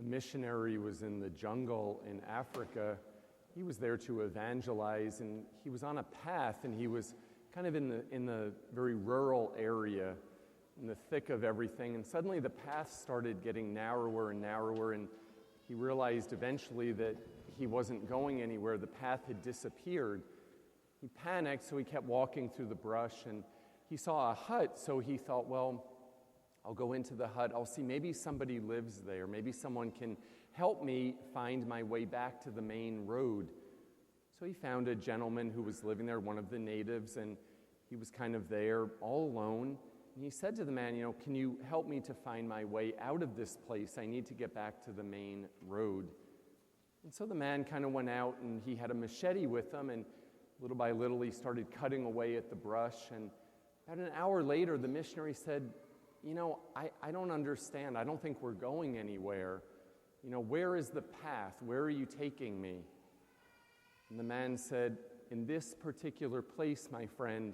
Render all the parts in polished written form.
missionary was in the jungle in Africa. He was there to evangelize, and he was on a path, and he was kind of in the very rural area, in the thick of everything, and suddenly the path started getting narrower and narrower, and he realized eventually that he wasn't going anywhere. The path had disappeared. He panicked, so he kept walking through the brush, and he saw a hut, so he thought, well, I'll go into the hut. I'll see maybe somebody lives there. Maybe someone can help me find my way back to the main road. So he found a gentleman who was living there, one of the natives, and he was kind of there all alone. And he said to the man, can you help me to find my way out of this place? I need to get back to the main road. And so the man kind of went out, and he had a machete with him, and little by little he started cutting away at the brush. And about an hour later, the missionary said, I don't understand. I don't think we're going anywhere. Where is the path? Where are you taking me? And the man said, in this particular place, my friend,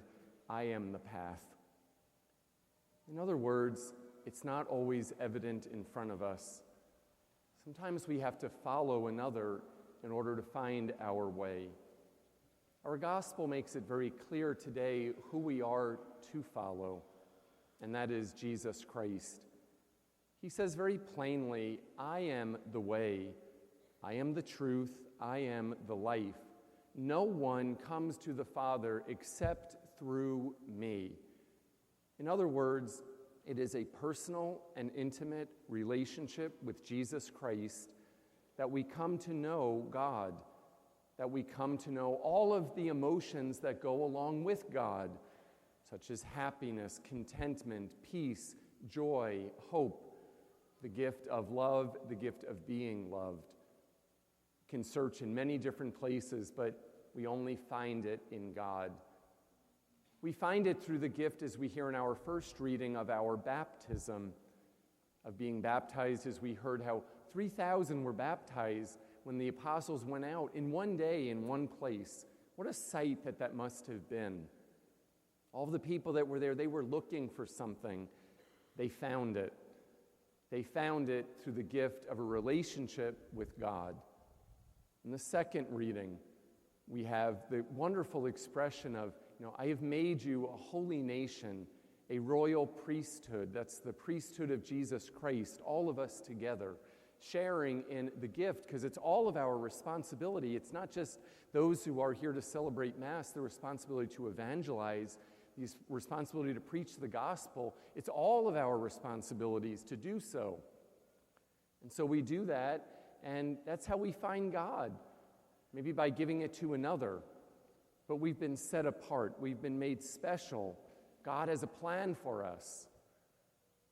I am the path. In other words, it's not always evident in front of us. Sometimes we have to follow another in order to find our way. Our gospel makes it very clear today who we are to follow, and that is Jesus Christ. He says very plainly, I am the way, I am the truth, I am the life. No one comes to the Father except through me. In other words, it is a personal and intimate relationship with Jesus Christ that we come to know God, that we come to know all of the emotions that go along with God, such as happiness, contentment, peace, joy, hope, the gift of love, the gift of being loved. We can search in many different places, but we only find it in God. We find it through the gift, as we hear in our first reading of our baptism, of being baptized, as we heard how 3,000 were baptized when the apostles went out in one day, in one place. What a sight that must have been. All the people that were there, they were looking for something. They found it. They found it through the gift of a relationship with God. In the second reading, we have the wonderful expression of, I have made you a holy nation, a royal priesthood. That's the priesthood of Jesus Christ, all of us together, sharing in the gift, because it's all of our responsibility. It's not just those who are here to celebrate Mass, the responsibility to evangelize, the responsibility to preach the gospel. It's all of our responsibilities to do so. And so we do that, and that's how we find God, maybe by giving it to another. But we've been set apart. We've been made special. God has a plan for us.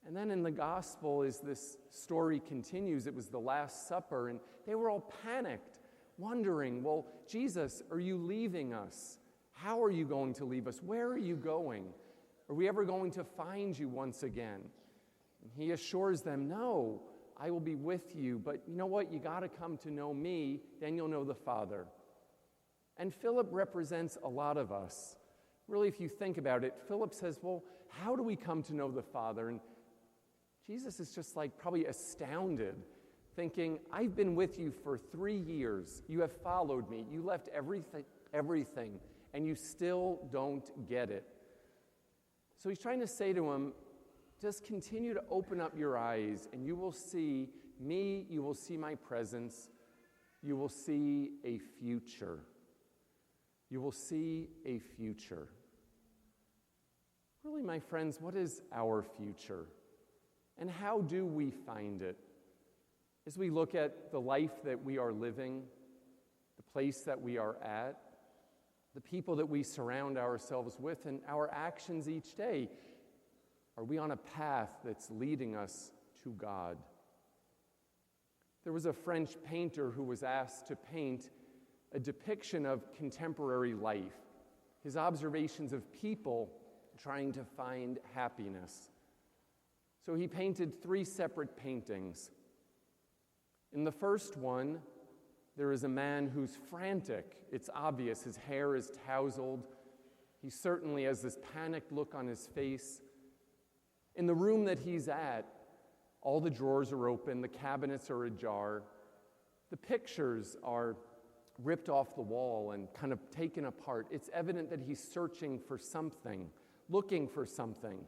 And then in the gospel, as this story continues, it was the Last Supper, and they were all panicked, wondering, well, Jesus, are you leaving us? How are you going to leave us? Where are you going? Are we ever going to find you once again? And he assures them, no, I will be with you, but you know what? You got to come to know me, then you'll know the Father. And Philip represents a lot of us. Really, if you think about it, Philip says, well, how do we come to know the Father? And Jesus is just probably astounded, thinking, I've been with you for 3 years. You have followed me. You left everything, and you still don't get it. So he's trying to say to him, just continue to open up your eyes, and you will see me, you will see my presence, you will see a future. You will see a future. Really, my friends, what is our future? And how do we find it? As we look at the life that we are living, the place that we are at, the people that we surround ourselves with, and our actions each day, are we on a path that's leading us to God? There was a French painter who was asked to paint a depiction of contemporary life, his observations of people trying to find happiness. So he painted 3 separate paintings. In the first one, there is a man who's frantic. It's obvious. His hair is tousled. He certainly has this panicked look on his face. In the room that he's at, All the drawers are open, the cabinets are ajar, the pictures are ripped off the wall and kind of taken apart. It's evident that he's searching for something, looking for something.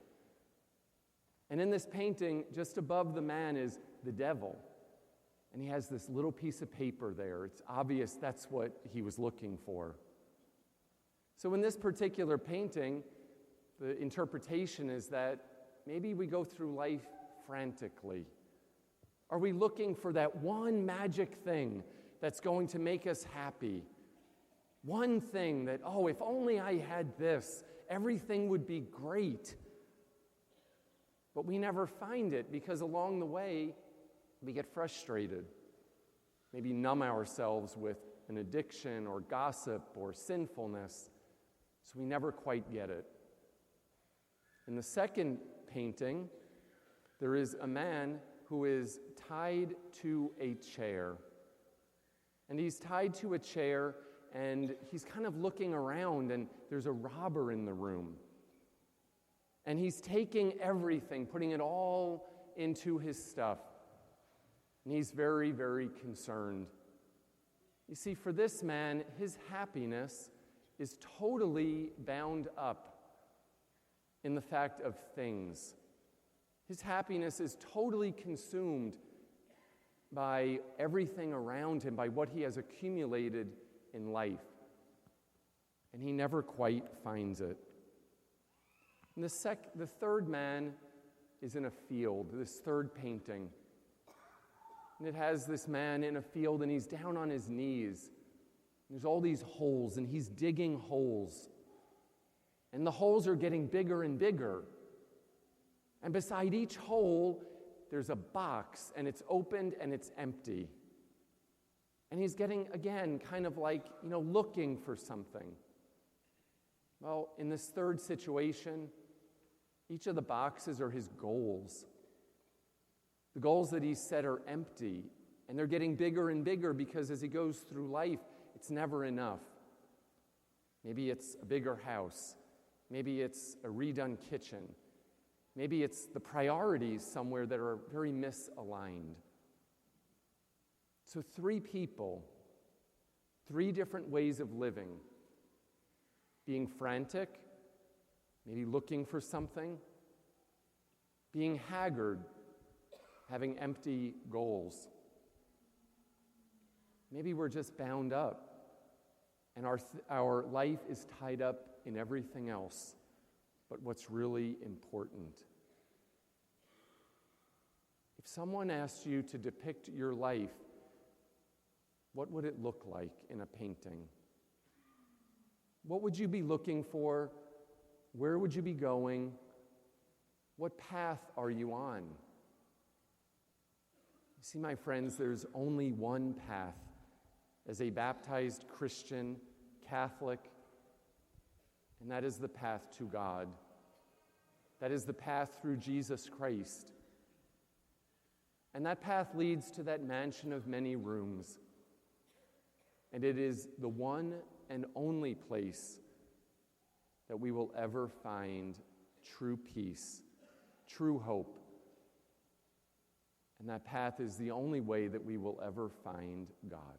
And in this painting, just above the man is the devil. And he has this little piece of paper there. It's obvious that's what he was looking for. So in this particular painting, the interpretation is that maybe we go through life frantically. Are we looking for that one magic thing that's going to make us happy? One thing that, oh, if only I had this, everything would be great. But we never find it because along the way, we get frustrated, maybe numb ourselves with an addiction or gossip or sinfulness, so we never quite get it. In the second painting, there is a man who is tied to a chair. And he's tied to a chair, and he's kind of looking around, and there's a robber in the room. And he's taking everything, putting it all into his stuff. And he's very, very concerned. You see, for this man, his happiness is totally bound up in the fact of things. His happiness is totally consumed by everything around him, by what he has accumulated in life. And he never quite finds it. And the third man is in a field, this third painting. And it has this man in a field, and he's down on his knees. There's all these holes, and he's digging holes. And the holes are getting bigger and bigger. And beside each hole, there's a box, and it's opened, and it's empty. And he's getting, again, kind of like, looking for something. Well, in this third situation, each of the boxes are his goals. The goals that he set are empty, and they're getting bigger and bigger because as he goes through life, it's never enough. Maybe it's a bigger house. Maybe it's a redone kitchen. Maybe it's the priorities somewhere that are very misaligned. So 3 people, 3 different ways of living. Being frantic, maybe looking for something. Being haggard, having empty goals. Maybe we're just bound up, and our life is tied up in everything else but what's really important. If someone asked you to depict your life, what would it look like in a painting? What would you be looking for? Where would you be going? What path are you on? You see, my friends, there's only one path. As a baptized Christian, Catholic, and that is the path to God. That is the path through Jesus Christ. And that path leads to that mansion of many rooms. And it is the one and only place that we will ever find true peace, true hope. And that path is the only way that we will ever find God.